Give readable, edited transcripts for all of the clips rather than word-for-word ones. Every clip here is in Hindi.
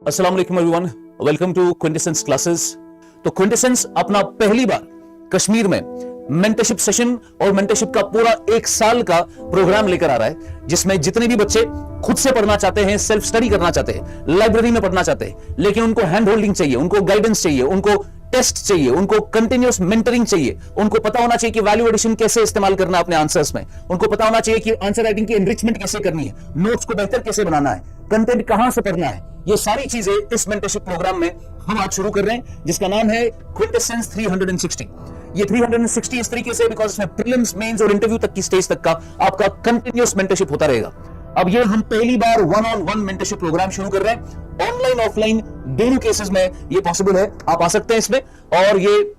अस्सलाम वालेकुम एवरीवन, वेलकम टू क्विंटेसेंस क्लासेस। तो क्विंटेसेंस अपना पहली बार कश्मीर में मेंटरशिप सेशन और मेंटरशिप का पूरा एक साल का प्रोग्राम लेकर आ रहा है, जिसमें जितने भी बच्चे खुद से पढ़ना चाहते हैं, सेल्फ स्टडी करना चाहते हैं, लाइब्रेरी में पढ़ना चाहते हैं, लेकिन उनको हैंड होल्डिंग चाहिए, उनको गाइडेंस चाहिए, उनको टेस्ट चाहिए, उनको कंटिन्यूस मेंटरिंग चाहिए, उनको पता होना चाहिए कि वैल्यू एडिशन कैसे इस्तेमाल करना है अपने आंसर्स में, उनको पता होना चाहिए कि आंसर राइटिंग की एनरिचमेंट कैसे करनी है, नोट्स को बेहतर कैसे बनाना है, कंटेंट कहां से पढ़ना है। ये सारी चीजें इस मेंटरशिप प्रोग्राम में हम आज शुरू कर रहे हैं, जिसका नाम है क्विंटेसेंस 360। ये 360 इस तरीके से बिकॉज इसमें प्रीलिम्स, मेंस और इंटरव्यू तक की स्टेज तक का आपका कंटिन्यूस मेंटरशिप होता रहेगा। अब ये हम पहली बार one on one mentorship program शुरू कर रहे हैं। ऑनलाइन ऑफलाइन दोनों केसेस में ये पॉसिबल है, आप आ सकते हैं इसमें, और ये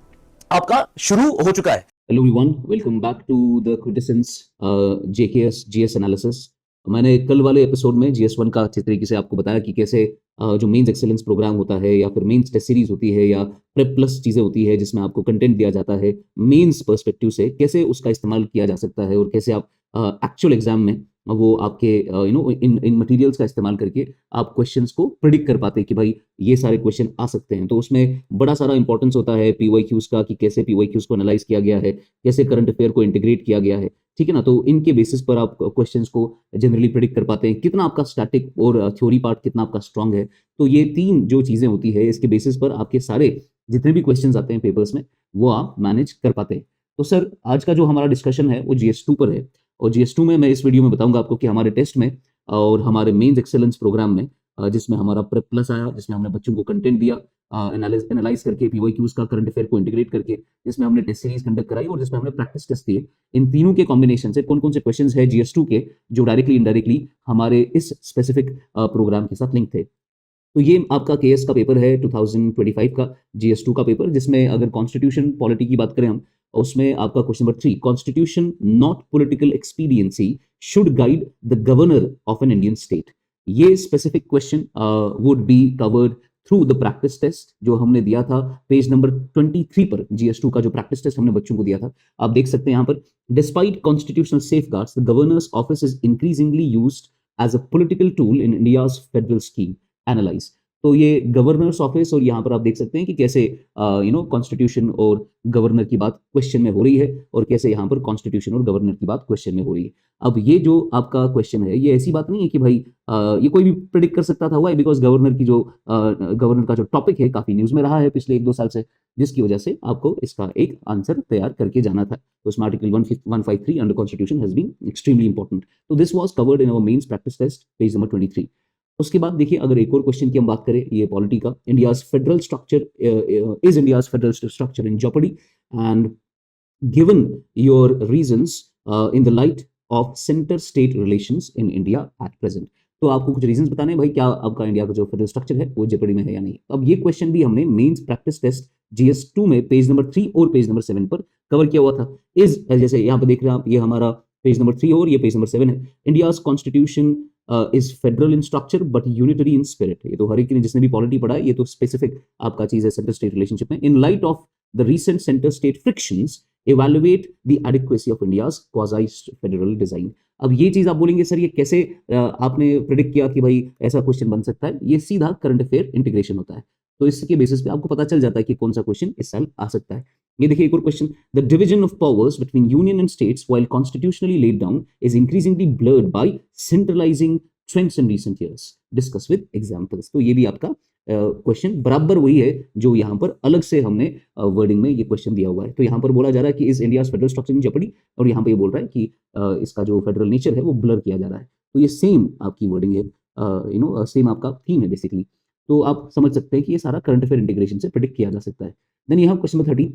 आपका शुरू हो चुका है। Hello everyone, welcome back to the quintessence JKS GS analysis. मैंने कल वाले एपिसोड में जीएस 1 का अच्छे तरीके से आपको बताया कि कैसे जो मेंस एक्सेलेंस प्रोग्राम होता है या फिर मेंस टेस्ट सीरीज होती है या प्रेप प्लस चीज़ें होती है जिसमें आपको कंटेंट दिया जाता है मेंस पर्सपेक्टिव से, कैसे उसका इस्तेमाल किया जा सकता है और कैसे आप एक्चुअल एग्जाम में वो आपके इन मटेरियल्स का इस्तेमाल करके आप क्वेश्चंस को प्रिडिक्ट कर पाते हैं कि भाई ये सारे क्वेश्चन आ सकते हैं। तो उसमें बड़ा सारा इंपॉर्टेंस होता है पीवाईक्यूज का, कि कैसे पीवाईक्यूज को एनालाइज किया गया है, कैसे करंट अफेयर को इंटीग्रेट किया गया है, ठीक है ना। तो इनके बेसिस पर आप क्वेश्चंस को जनरली प्रिडिक्ट कर पाते हैं, कितना आपका स्टैटिक और थ्योरी पार्ट कितना आपका स्ट्रांग है। तो ये तीन जो चीजें होती है, इसके बेसिस पर आपके सारे जितने भी क्वेश्चंस आते हैं पेपर्स में वो आप मैनेज कर पाते हैं। तो सर, आज का जो हमारा डिस्कशन है वो जीएस 2 पर है, और जीएस 2 में मैं इस वीडियो में बताऊंगा आपको कि हमारे टेस्ट में और हमारे मेंस एक्सेलेंस प्रोग्राम में जिसमें हमारा प्रेप प्लस आया, जिसमें हमने बच्चों को कंटेंट दिया एनालाइज करके पीवाईक्यूज का करंट अफेयर को इंटीग्रेट करके, जिसमें हमने टेस्ट सीरीज कंडक्ट कराई और जिसमें हमने प्रैक्टिस टेस्ट दिए। इन तीनों के कॉम्बिनेशन से कौन कौन से क्वेश्चन है जीएस 2 के जो डायरेक्टली इनडायरेक्टली हमारे इस स्पेसिफिक प्रोग्राम के साथ लिंक थे। तो ये आपका केएस का पेपर है 2025 का जीएस 2 का पेपर, जिसमें अगर कॉन्स्टिट्यूशन पॉलिटी की बात करें हम, उसमें आपका question number 3, constitution not political expediency should guide the governor of an Indian state. ये specific question would be covered through the practice test जो हमने दिया था पेज नंबर 23 पर। जीएस 2 का जो प्रैक्टिस टेस्ट हमने बच्चों को दिया था, आप देख सकते हैं यहाँ पर, despite constitutional safeguards the governor's office is increasingly used as a political tool in India's federal scheme analyse. तो ये गवर्नर्स ऑफिस, और यहाँ पर आप देख सकते हैं कि कैसे कॉन्स्टिट्यूशन और गवर्नर की बात क्वेश्चन में हो रही है और कैसे यहाँ पर कॉन्स्टिट्यूशन और गवर्नर की बात क्वेश्चन में हो रही है। अब ये जो आपका क्वेश्चन है, ये ऐसी बात नहीं है कि भाई ये कोई भी प्रिडिक्ट कर सकता था। हुआ है बिकॉज गवर्नर का जो टॉपिक है काफी न्यूज में रहा है पिछले 1-2 साल से, जिसकी वजह से आपको इसका एक आंसर तैयार करके जाना था। तो इसमें article 153 under constitution has been extremely important. तो this was covered in our mains practice test page number 23। उसके बाद देखिए, अगर एक और क्वेश्चन की हम बात करें, ये पॉलिटी का, India's federal structure is India's federal structure in jeopardy and given your reasons in the light of centre state relations in India at present. तो आपको कुछ रीजंस बताने हैं भाई, क्या आपका इंडिया का जो फेडरल स्ट्रक्चर है वो जेपड़ी में है या नहीं। अब ये क्वेश्चन भी हमने मेंस प्रैक्टिस टेस्ट जीएस 2 में पेज नंबर 3 और पेज नंबर 7 पर कवर किया हुआ था। इज, जैसे यहाँ पे देख रहे हैं आप, ये हमारा पेज नंबर 3 और ये पेज नंबर 7 है। India's constitution is federal in structure but unitary in spirit. ये तो हर एक ने जिसने भी पॉलिटी पढ़ा है, ये तो स्पेसिफिक आपका चीज है सेंटर स्टेट रिलेशनशिप में। इन light of the recent centre state frictions evaluate the adequacy of India's quasi federal design। अब ये चीज आप बोलेंगे सर, ये कैसे आपने प्रिडिक्ट किया कि भाई ऐसा क्वेश्चन बन सकता है। ये सीधा करंट अफेयर इंटीग्रेशन होता है, तो इसके बेसिस पे आपको पता चल जाता है कि कौन सा क्वेश्चन इस साल आ सकता है। ये देखिए एक और question, the division of powers between union and states while constitutionally laid down is increasingly blurred by centralising trends in recent years, discuss with examples. तो ये भी आपका क्वेश्चन बराबर वही है जो यहाँ पर अलग से हमने वर्डिंग में ये क्वेश्चन दिया हुआ है। तो यहाँ पर बोला जा रहा है कि is India federal structure in jeopardy, और यहाँ पे ये बोल रहा है कि इसका जो फेडरल नेचर है वो ब्लर किया जा रहा है। तो ये सेम आपकी वर्डिंग है, सेम आपका थीम है बेसिकली। तो आप समझ सकते हैं कि ये सारा करंट अफेयर इंटीग्रेशन से प्रिडिक्ट किया जा सकता है। Then you have question number 30,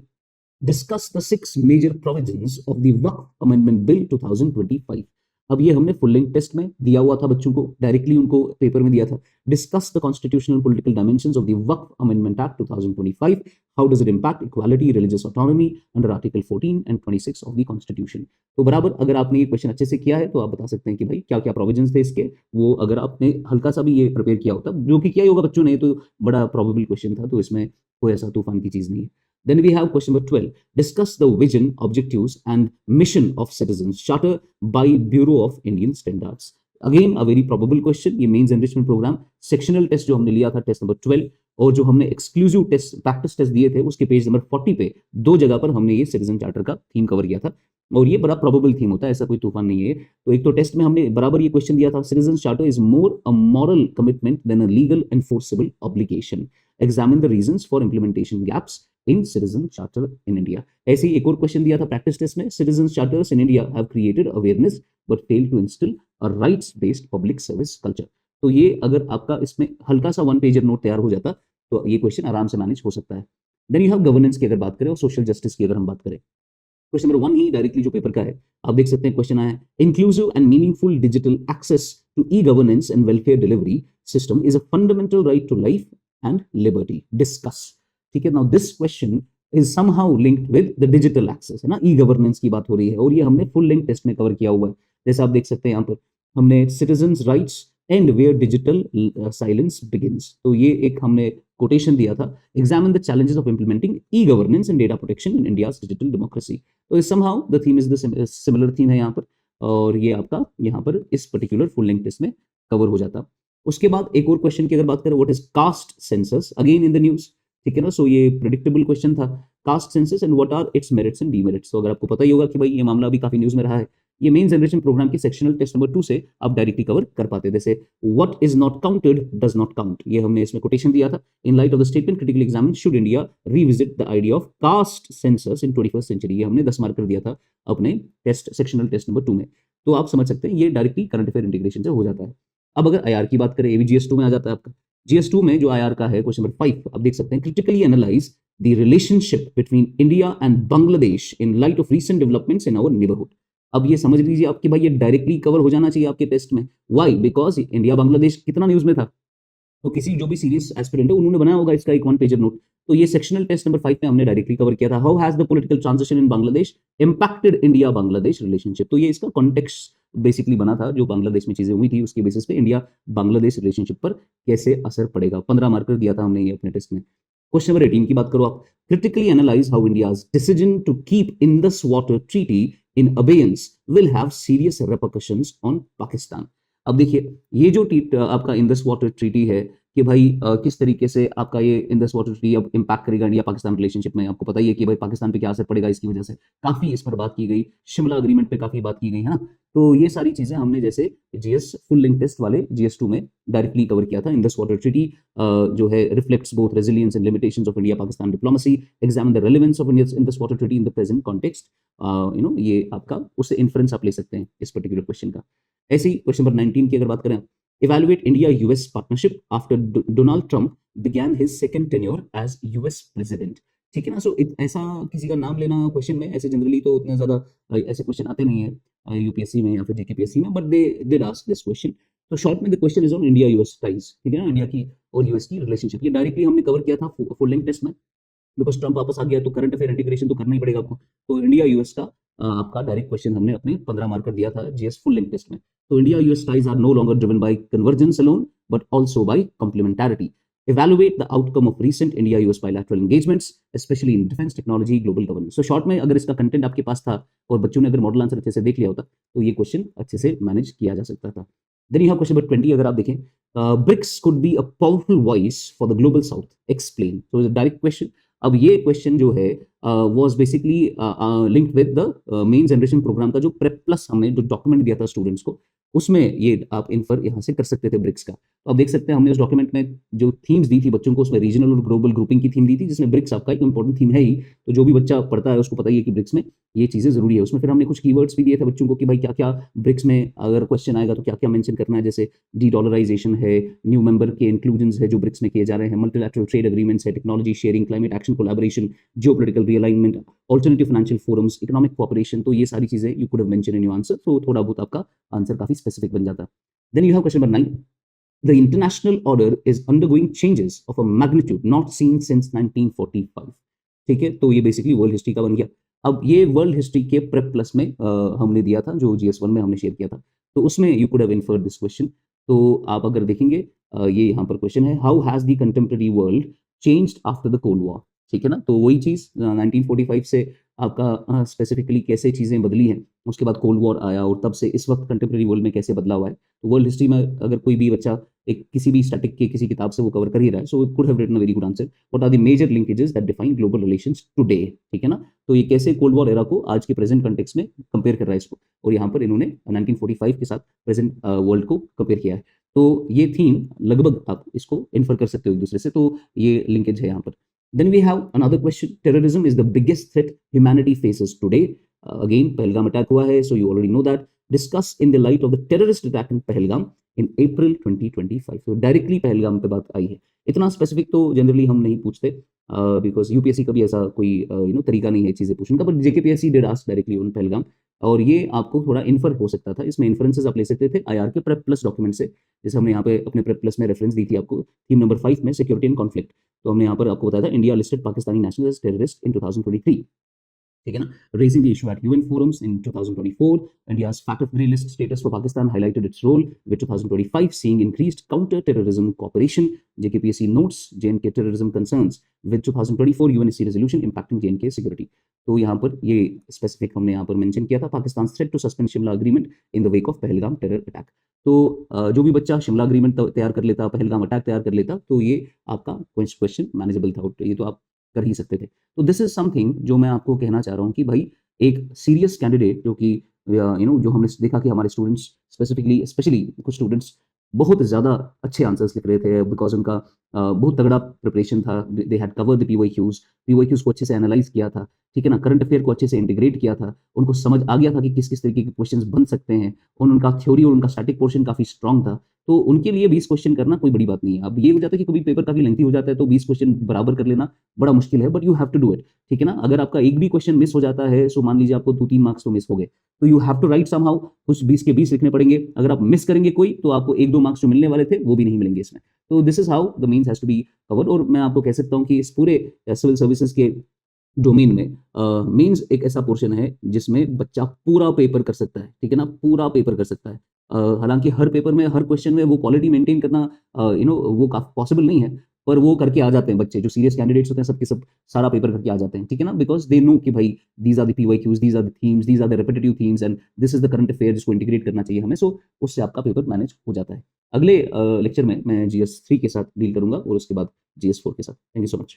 discuss the 6 major provisions of the Waqf amendment bill 2025। अब ये हमने फुल लेंथ टेस्ट में दिया हुआ था बच्चों को, डायरेक्टली उनको पेपर में दिया था। Discuss the constitutional political dimensions of the Waqf amendment act 2025, how does it impact equality, religious autonomy under article 14 and 26 of the constitution. तो बराबर अगर आपने ये क्वेश्चन अच्छे से किया है तो आप बता सकते हैं कि भाई क्या क्या प्रोविजंस थे इसके, वो अगर आपने हल्का सा भी ये प्रिपेयर किया होता, जो कि किया ही होगा बच्चों ने, तो बड़ा प्रोबेबल क्वेश्चन था, तो इसमें कोई ऐसा तूफान की चीज नहीं है। Then we have question number 12. Discuss the vision, objectives, and mission of Citizens Charter by Bureau of Indian Standards. Again a very probable question, ये mains enrichment program sectional test जो हमने लिया था टेस्ट नंबर 12 और जो हमने एक्सक्लूसिव टेस्ट प्रैक्टिस टेस्ट दिए थे उसके पेज नंबर 40 पे दो जगह पर हमने ये सिटीजन चार्टर का थीम कवर किया था और ये बड़ा प्रोबेबल थीम होता है, ऐसा कोई तूफान नहीं है। तो एक तो टेस्ट में हमने बराबर ये क्वेश्चन दिया था, citizen charter is more a moral commitment than a legal enforceable obligation, examine the reasons for implementation gaps in citizen charter in India. ऐसे ही एक और क्वेश्चन दिया था प्रैक्टिस टेस्ट में, citizen charters in India have created awareness but fail to instil a rights based public service culture. तो ये अगर आपका इसमें हल्का सा वन पेजर नोट तैयार हो जाता तो ये क्वेश्चन आराम से मैनेज हो सकता है। देन यू हैव गवर्नेंस की अगर बात करें और सोशल जस्टिस की अगर हम बात करें, क्वेश्चन नंबर 1 ही डायरेक्टली जो पेपर का है आप देख सकते हैं, क्वेश्चन आया है inclusive and meaningful digital access to e governance and welfare delivery system is a fundamental right to life and liberty, discuss. ठीक है, now this question is somehow linked with the digital access, है ना, ई गवर्नेंस की बात हो रही है और ये हमने फुल लेंथ टेस्ट में कवर किया हुआ है। जैसे आप देख सकते हैं यहाँ पर हमने citizens rights and where digital silence begins, तो ये एक हमने कोटेशन दिया था, examine the challenges of implementing e governance and data protection in India's digital democracy. तो somehow the theme is the similar theme है यहाँ पर और ये आपका यहाँ पर इस पर्टिकुलर फुल लेंथ टेस्ट में कवर हो जाता। उसके बाद एक और क्वेश्चन की अगर बात करें, what is caste census, again in the news, ठीक है ना, सो ये प्रेडिक्टेबल क्वेश्चन था, caste census and what are its merits and demerits. तो अगर आपको पता ही होगा कि भाई ये मामला अभी काफी न्यूज में रहा है, ये मेंस एनरिचमेंट प्रोग्राम की सेक्शनल टेस्ट नंबर 2 से आप डायरेक्टली कवर कर पाते, जैसे what is not counted does not count, ये हमने इसमें कोटेशन दिया था, in light of the statement critically examine should India revisit the idea of caste census in 21st century, ये हमने 10 मार्क कर दिया था अपने टेस्ट सेक्शनल टेस्ट नंबर 2 में। तो आप समझ सकते हैं ये डायरेक्टली करंट अफेयर इंटीग्रेशन से हो जाता है। अब अगर आईआर की बात करें, ये भी जीएस2 में आ जाता है आपका, जीएस2 में जो आईआर का है क्वेश्चन नंबर 5 आप देख सकते हैं, critically analyse the relationship between India and Bangladesh in light of recent developments in our neighbourhood. अब ये समझ लीजिए आपकी भाई ये डायरेक्टली कवर हो जाना चाहिए आपके टेस्ट में, व्हाई, बिकॉज इंडिया बांग्लादेश कितना न्यूज में था, तो किसी जो भी सीरियस एस्पिरेंट है उन्होंने बनाया होगा इसका एक वन पेजर नोट। तो ये सेक्शनल टेस्ट नंबर 5 में हमने डायरेक्टली कवर किया था, how has the political transition in Bangladesh impacted India Bangladesh relationship. तो ये इसका कॉन्टेक्स्ट बेसिकली बना था, जो बांग्लादेश में चीजें हुई थी उसके बेसिस पे इंडिया बांग्लादेश रिलेशनशिप पर कैसे असर पड़ेगा। 15 मार्कर दिया था हमने ये अपने टेस्ट में। क्वेश्चन नंबर 18 की बात करो आप, critically analyse how India's decision to keep Indus water treaty in abeyance will have serious repercussions on Pakistan। अब देखिए ये जो आपका इंडस वाटर ट्रीटी है कि भाई किस तरीके से आपका ये इंडस वाटर ट्रीटी अब इंपैक्ट करेगा इंडिया पाकिस्तान रिलेशनशिप में, आपको पता ही है कि भाई पाकिस्तान पे क्या असर पड़ेगा इसकी वजह से, काफी इस पर बात की गई, शिमला अग्रीमेंट पे काफी बात की गई है ना। तो ये सारी चीजें हमने जैसे जीएस फुल लिंक टेस्ट वाले जीएस2 में डायरेक्टली कवर किया था। इंडस वाटर ट्रीटी जो है reflects both resilience and limitations of India Pakistan diplomacy, examine the relevance of Indus water treaty in the present context, ये आपका उससे इन्फ्रेंस आप ले सकते हैं इस पर्टिकुलर क्वेश्चन का। ऐसे ही क्वेश्चन नंबर 19 की अगर बात करें, evaluate India US partnership after Donald Trump began his second tenure as US president। ठीक है ना, सो ऐसा किसी का नाम लेना क्वेश्चन में ऐसे जनरली तो उतने ज्यादा ऐसे क्वेश्चन आते नहीं है यूपीएससी में या फिर जेकेपीएससी में, but they did ask this question. तो शॉर्ट में the question is on India US ties, ठीक है ना, इंडिया की और यूएस की रिलेशनशिप। ये डायरेक्टली हमने कवर किया था फुल लेंथ टेस्ट में, बिकॉज ट्रम्प वापस आ गया तो करंट अफेयर इंटीग्रेशन तो करना ही पड़ेगा आपको। तो इंडिया यूएस का आपका डायरेक्ट क्वेश्चन हमने अपने 15 मार्कर दिया था जीएस फुल लेंथ टेस्ट में। तो India US ties are no longer driven by convergence alone but also by complementarity. Evaluate the outcome of recent India-US bilateral engagements, especially in defense technology, global governance। So short में अगर इसका कंटेंट आपके पास था और बच्चों ने अगर मॉडल आंसर अच्छे से देख लिया होता तो ये क्वेश्चन अच्छे से मैनेज किया जा सकता था। Then you have question number 20 अगर आप देखें, BRICS could be a powerful voice for the global south, explain। So it's a direct question। अब ये क्वेश्चन जो है was basically linked with the main generation program का जो प्रेप प्लस हमने जो डॉक्यूमेंट दिया था स्टूडेंट्स को, उसमें ये आप इन्फर यहाँ से कर सकते थे ब्रिक्स का। तो आप देख सकते हैं हमने उस डॉक्यूमेंट में जो थीम्स दी थी बच्चों को, उसमें रीजनल और ग्लोबल ग्रुपिंग की थीम दी थी, जिसमें ब्रिक्स आपका एक इंपॉर्टेंट थीम है ही। तो जो भी बच्चा पढ़ता है उसको पता ही है कि ब्रिक्स में ये चीजें जरूरी है। उसमें फिर हमने कुछ कीवर्ड्स भी दिए थे बच्चों को कि भाई क्या क्या ब्रिक्स में अगर क्वेश्चन आएगा तो क्या क्या मेंशन करना है, जैसे डी डॉलराइजेशन है, न्यू मेंबर के इंक्लूजन्स है जो ब्रिक्स में किए जा रहे हैं, मल्टीलैटरल ट्रेड एग्रीमेंट्स है, technology sharing, climate action collaboration, geopolitical realignment, alternative financial forums, economic cooperation. तो ये सारी चीजें you could have mention in your answer, तो थोड़ा बहुत आपका आंसर काफी स्पेसिफिक बन जाता। Then you have question number 9. The international order is undergoing changes of a magnitude not seen since 1945। ठीक है, तो ये बेसिकली वर्ल्ड हिस्ट्री का बन गया। अब ये वर्ल्ड हिस्ट्री के प्रेप प्लस में हमने दिया था, जो GS1 में हमने शेयर किया था, तो उसमें you could have inferred this question. तो आप अगर देखेंगे ये यहाँ पर क्वेश्चन है, how has the contemporary world changed after the cold war. ठीक है ना, तो वही चीज 1945 से आपका स्पेसिफिकली कैसे चीजें बदली हैं उसके बाद कोल्ड वॉर आया और तब से इस वक्त कंटेम्प्रेरी वर्ल्ड में कैसे बदलाव आया। तो वर्ल्ड हिस्ट्री में अगर कोई भी बच्चा एक किसी भी स्टैटिक के किसी किताब से वो कवर कर ही रहा है, so it could have written a very good answer, what are the major linkages that define global relations today, ठीक है ना। तो ये कैसे कोल्ड वॉर एरा को आज के प्रेजेंट कंटेक्स्ट में कंपेयर कर रहा है इसको, और यहाँ पर इन्होंने 1945 के साथ प्रेजेंट वर्ल्ड को कंपेयर किया है। तो ये थीम लगभग आप इसको इन्फर कर सकते हो एक दूसरे से, तो ये लिंकेज है यहाँ पर। Then we have another question. Terrorism is the biggest threat humanity faces today. Again, Pahalgam attack हुआ है, so you already know that. Discuss in the light of the terrorist attack in Pahalgam in April 2025. So directly Pahalgam पे बात आई है। इतना स्पेसिफिक तो जनरली हम नहीं पूछते, बिकॉज यूपीएससी का भी ऐसा कोई तरीका नहीं है चीजें पूछने का, but JKPSC did ask directly on Pahalgam, और ये आपको थोड़ा इन्फर हो सकता था। इसमें इन्फ्रेंसेस आप ले सकते थे आईआर के प्रेप प्लस डॉक्यूमेंट से, जैसे हमने यहाँ पे अपने प्रेप प्लस में रेफरेंस दी थी आपको थीम नंबर 5 में सिक्योरिटी एंड कॉन्फ्लिक्ट। तो हमने यहाँ पर आपको बताया था India listed Pakistani national as terrorist in 2023, ठीक है ना। Raising the issue at UN forums in 2024, India's fact of grey list status for Pakistan highlighted its role with 2025 seeing increased counter-terrorism cooperation. JKPSC notes JNK terrorism concerns with 2024 UNSC resolution impacting JNK security. तो यहाँ पर ये स्पेसिफिक हमने यहाँ पर मेंशन किया था, Pakistan threat to suspend Shimla agreement in the wake of Pahalgam terror attack. तो जो भी बच्चा शिमला अग्रीमेंट तैयार कर लेता, पहलगाम अटैक तैयार कर लेता, तो ये आपका क्वेश्चन मैनेजेबल था, ये तो आप कर ही सकते थे। तो दिस इज समथिंग जो मैं आपको कहना चाह रहा हूँ कि भाई एक सीरियस कैंडिडेट जो कि जो हमने देखा कि हमारे स्टूडेंट्स स्पेशली कुछ स्टूडेंट्स बहुत ज़्यादा अच्छे आंसर्स लिख रहे थे बिकॉज उनका बहुत तगड़ा प्रिपरेशन था, they had covered the PYQs को अच्छे से एनालाइज किया था, ठीक है ना, करंट अफेयर को अच्छे से इंटीग्रेट किया था, उनको समझ आ गया था कि किस किस तरीके के क्वेश्चंस बन सकते हैं, और उनका थ्योरी और उनका स्टैटिक पोर्शन काफी स्ट्रांग था। तो उनके लिए 20 क्वेश्चन करना कोई बड़ी बात नहीं है। अब ये हो जाता है कि कभी पेपर काफी लेंथी हो जाता है तो 20 क्वेश्चन बराबर कर लेना बड़ा मुश्किल है, but you have to do it, ठीक है ना। अगर आपका एक भी क्वेश्चन मिस हो जाता है, सो मान लीजिए आपको 2-3 मार्क्स तो मिस हो गए, तो you have to write somehow, कुछ 20 के 20 लिखने पड़ेंगे। अगर आप मिस करेंगे कोई तो आपको 1-2 मार्क्स जो मिलने वाले थे वो भी नहीं मिलेंगे इसमें। तो this is how the means has to be covered. और मैं आपको कह सकता हूँ कि इस पूरे सिविल सर्विसेज के डोमेन में मीन्स एक ऐसा पोर्शन है जिसमें बच्चा पूरा पेपर कर सकता है, ठीक है ना, पूरा पेपर कर सकता है। हालांकि हर पेपर में हर क्वेश्चन में वो क्वालिटी मेंटेन करना वो पॉसिबल नहीं है, पर वो करके आ जाते हैं बच्चे जो सीरियस कैंडिडेट्स होते हैं, सबके सब सारा पेपर करके आ जाते हैं, ठीक है ना, बिकॉज दे नो कि भाई these are the PYQs, these are the themes, these are the repetitive themes and this is the current affair जिसको इंटीग्रेट करना चाहिए हमें। सो उससे आपका पेपर मैनेज हो जाता है। अगले लेक्चर में मैं GS3 के साथ डील करूंगा और उसके बाद GS4 के साथ। Thank you so much.